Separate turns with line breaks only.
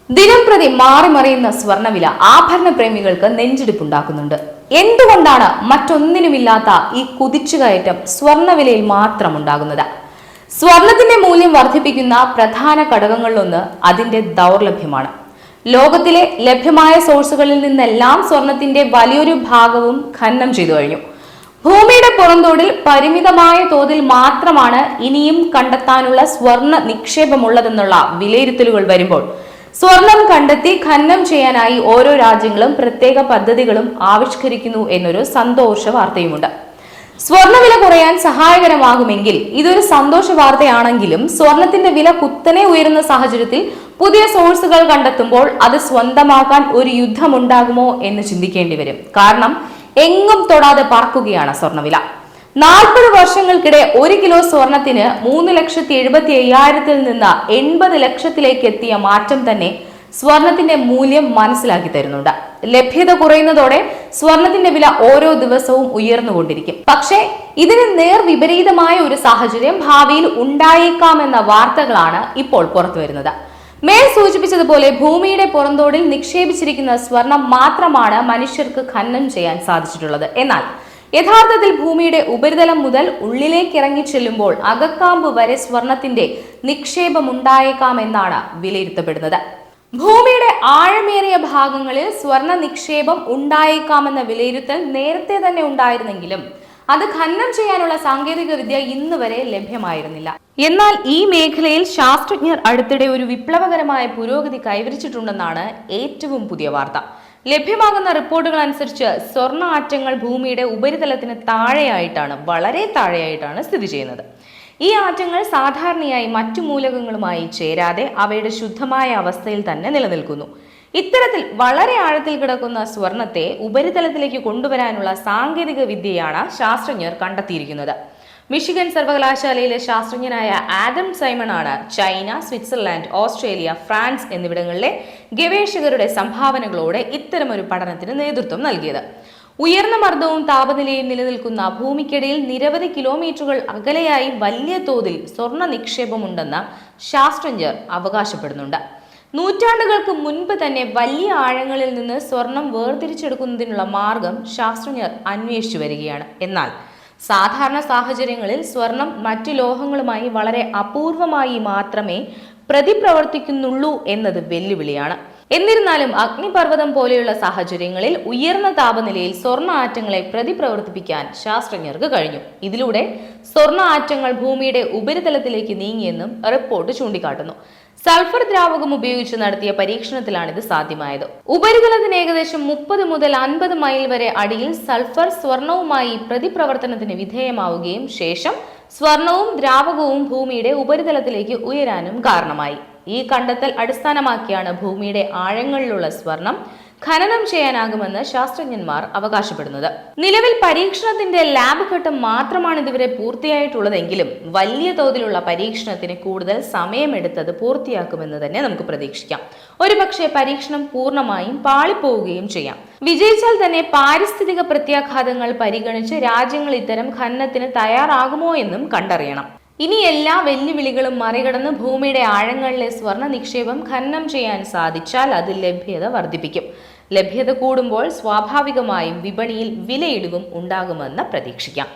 ദിനംപ്രതി മാറിമറിയുന്ന സ്വർണ്ണവില ആഭരണ പ്രേമികൾക്ക് നെഞ്ചിടിപ്പുണ്ടാക്കുന്നുണ്ട്. എന്തുകൊണ്ടാണ് മറ്റൊന്നിനുമില്ലാത്ത ഈ കുതിച്ചുകയറ്റം സ്വർണ്ണവിലയിൽ മാത്രം ഉണ്ടാകുന്നത്? സ്വർണത്തിന്റെ മൂല്യം വർദ്ധിപ്പിക്കുന്ന പ്രധാന ഘടകങ്ങളിലൊന്ന് അതിന്റെ ദൗർലഭ്യമാണ്. ലോകത്തിലെ ലഭ്യമായ സോഴ്സുകളിൽ നിന്നെല്ലാം സ്വർണത്തിന്റെ വലിയൊരു ഭാഗവും ഖനനം ചെയ്തു കഴിഞ്ഞു. ഭൂമിയുടെ പുറന്തോടിൽ പരിമിതമായ തോതിൽ മാത്രമാണ് ഇനിയും കണ്ടെത്താനുള്ള സ്വർണ്ണ നിക്ഷേപമുള്ളതെന്നുള്ള വിലയിരുത്തലുകൾ വരുമ്പോൾ സ്വർണം കണ്ടെത്തി ഖനനം ചെയ്യാനായി ഓരോ രാജ്യങ്ങളും പ്രത്യേക പദ്ധതികളും ആവിഷ്കരിക്കുന്നു എന്നൊരു സന്തോഷ വാർത്തയുമുണ്ട്. സ്വർണ്ണവില കുറയാൻ സഹായകരമാകുമെങ്കിൽ ഇതൊരു സന്തോഷ വാർത്തയാണെങ്കിലും സ്വർണത്തിന്റെ വില കുത്തനെ ഉയരുന്ന സാഹചര്യത്തിൽ പുതിയ സോഴ്സുകൾ കണ്ടെത്തുമ്പോൾ അത് സ്വന്തമാക്കാൻ ഒരു യുദ്ധമുണ്ടാകുമോ എന്ന് ചിന്തിക്കേണ്ടി വരും. കാരണം എങ്ങും തൊടാതെ പറക്കുകയാണ് സ്വർണ്ണവില. 40 വർഷങ്ങൾക്കിടെ 1 കിലോ സ്വർണത്തിന് 3,70,50,000 നിന്ന് 80 ലക്ഷത്തിലേക്ക് എത്തിയ മാറ്റം തന്നെ സ്വർണത്തിന്റെ മൂല്യം മനസ്സിലാക്കി തരുന്നുണ്ട്. ലഭ്യത കുറയുന്നതോടെ സ്വർണത്തിന്റെ വില ഓരോ ദിവസവും ഉയർന്നുകൊണ്ടിരിക്കും. പക്ഷേ ഇതിന് നേർ വിപരീതമായ ഒരു സാഹചര്യം ഭാവിയിൽ ഉണ്ടായേക്കാമെന്ന വാർത്തകളാണ് ഇപ്പോൾ പുറത്തുവരുന്നത്. മേൽ സൂചിപ്പിച്ചതുപോലെ ഭൂമിയുടെ പുറന്തോടിൽ നിക്ഷേപിച്ചിരിക്കുന്ന സ്വർണം മാത്രമാണ് മനുഷ്യർക്ക് ഖനനം ചെയ്യാൻ സാധിച്ചിട്ടുള്ളത്. എന്നാൽ യഥാർത്ഥത്തിൽ ഭൂമിയുടെ ഉപരിതലം മുതൽ ഉള്ളിലേക്ക് ഇറങ്ങി ചെല്ലുമ്പോൾ അകക്കാമ്പ് വരെ സ്വർണത്തിന്റെ നിക്ഷേപം ഉണ്ടായേക്കാമെന്നാണ് വിലയിരുത്തപ്പെടുന്നത്. ഭൂമിയുടെ ആഴമേറിയ ഭാഗങ്ങളിൽ സ്വർണ നിക്ഷേപം ഉണ്ടായേക്കാമെന്ന വിലയിരുത്തൽ നേരത്തെ തന്നെ ഉണ്ടായിരുന്നെങ്കിലും അത് ഖനനം ചെയ്യാനുള്ള സാങ്കേതിക വിദ്യ ഇന്ന് വരെ ലഭ്യമായിരുന്നില്ല. എന്നാൽ ഈ മേഖലയിൽ ശാസ്ത്രജ്ഞർ അടുത്തിടെ ഒരു വിപ്ലവകരമായ പുരോഗതി കൈവരിച്ചിട്ടുണ്ടെന്നാണ് ഏറ്റവും പുതിയ വാർത്ത. ലഭ്യമാകുന്ന റിപ്പോർട്ടുകൾ അനുസരിച്ച് സ്വർണ്ണ ആറ്റങ്ങൾ ഭൂമിയുടെ ഉപരിതലത്തിന് താഴെയായിട്ടാണ്, വളരെ താഴെയായിട്ടാണ് സ്ഥിതി ചെയ്യുന്നത്. ഈ ആറ്റങ്ങൾ സാധാരണയായി മറ്റു മൂലകങ്ങളുമായി ചേരാതെ അവയുടെ ശുദ്ധമായ അവസ്ഥയിൽ തന്നെ നിലനിൽക്കുന്നു. ഇത്തരത്തിൽ വളരെ ആഴത്തിൽ കിടക്കുന്ന സ്വർണത്തെ ഉപരിതലത്തിലേക്ക് കൊണ്ടുവരാനുള്ള സാങ്കേതിക വിദ്യയാണ് ശാസ്ത്രജ്ഞർ കണ്ടെത്തിയിരിക്കുന്നത്. മിഷിഗൻ സർവകലാശാലയിലെ ശാസ്ത്രജ്ഞനായ ആദം സൈമൺ ആണ് ചൈന, സ്വിറ്റ്സർലാൻഡ്, ഓസ്ട്രേലിയ, ഫ്രാൻസ് എന്നിവിടങ്ങളിലെ ഗവേഷകരുടെ സംഭാവനകളോടെ ഇത്തരമൊരു പഠനത്തിന് നേതൃത്വം നൽകിയത്. ഉയർന്ന മർദ്ദവും താപനിലയും നിലനിൽക്കുന്ന ഭൂമിക്കിടയിൽ നിരവധി കിലോമീറ്ററുകൾ അകലെയായി വലിയ തോതിൽ സ്വർണ്ണ നിക്ഷേപമുണ്ടെന്ന് ശാസ്ത്രജ്ഞർ അവകാശപ്പെടുന്നുണ്ട്. നൂറ്റാണ്ടുകൾക്ക് മുൻപ് തന്നെ വലിയ ആഴങ്ങളിൽ നിന്ന് സ്വർണം വേർതിരിച്ചെടുക്കുന്നതിനുള്ള മാർഗം ശാസ്ത്രജ്ഞർ അന്വേഷിച്ചു വരികയാണ്. എന്നാൽ സാധാരണ സാഹചര്യങ്ങളിൽ സ്വർണം മറ്റു ലോഹങ്ങളുമായി വളരെ അപൂർവമായി മാത്രമേ പ്രതിപ്രവർത്തിക്കുന്നുള്ളൂ എന്നത് വെല്ലുവിളിയാണ്. എന്നിരുന്നാലും അഗ്നിപർവ്വതം പോലെയുള്ള സാഹചര്യങ്ങളിൽ ഉയർന്ന താപനിലയിൽ സ്വർണ്ണ ആറ്റങ്ങളെ പ്രതിപ്രവർത്തിപ്പിക്കാൻ ശാസ്ത്രജ്ഞർക്ക് കഴിഞ്ഞു. ഇതിലൂടെ സ്വർണ്ണ ആറ്റങ്ങൾ ഭൂമിയുടെ ഉപരിതലത്തിലേക്ക് നീങ്ങിയെന്നും റിപ്പോർട്ട് ചൂണ്ടിക്കാട്ടുന്നു. സൾഫർ ദ്രാവകം ഉപയോഗിച്ച് നടത്തിയ പരീക്ഷണത്തിലാണ് ഇത് സാധ്യമായത്. ഉപരിതലത്തിന് ഏകദേശം 30 മുതൽ 50 മൈൽ വരെ അടിയിൽ സൾഫർ സ്വർണവുമായി പ്രതിപ്രവർത്തനത്തിന് വിധേയമാവുകയും ശേഷം സ്വർണവും ദ്രാവകവും ഭൂമിയുടെ ഉപരിതലത്തിലേക്ക് ഉയരാനും കാരണമായി. ഈ കണ്ടെത്തൽ അടിസ്ഥാനമാക്കിയാണ് ഭൂമിയുടെ ആഴങ്ങളിലുള്ള സ്വർണം ഖനനം ചെയ്യാനാകുമെന്ന് ശാസ്ത്രജ്ഞന്മാർ അവകാശപ്പെടുന്നത്. നിലവിൽ പരീക്ഷണത്തിന്റെ ലാബ് ഘട്ടം മാത്രമാണ് ഇതുവരെ പൂർത്തിയായിട്ടുള്ളതെങ്കിലും വലിയ തോതിലുള്ള പരീക്ഷണത്തിന് കൂടുതൽ സമയമെടുത്തത് പൂർത്തിയാക്കുമെന്ന് തന്നെ നമുക്ക് പ്രതീക്ഷിക്കാം. ഒരുപക്ഷെ പരീക്ഷണം പൂർണ്ണമായും പാളിപ്പോവുകയും ചെയ്യാം. വിജയിച്ചാൽ തന്നെ പാരിസ്ഥിതിക പ്രത്യാഘാതങ്ങൾ പരിഗണിച്ച് രാജ്യങ്ങൾ ഇത്തരം ഖനനത്തിന് തയ്യാറാകുമോ എന്നും കണ്ടറിയണം. ഇനി എല്ലാ വെല്ലുവിളികളും മറികടന്ന് ഭൂമിയുടെ ആഴങ്ങളിലെ സ്വർണ്ണ നിക്ഷേപം ഖനനം ചെയ്യാൻ സാധിച്ചാൽ അത് ലഭ്യത വർദ്ധിപ്പിക്കും. ലഭ്യത കൂടുമ്പോൾ സ്വാഭാവികമായും വിപണിയിൽ വിലയിടിവും ഉണ്ടാകുമെന്ന് പ്രതീക്ഷിക്കാം.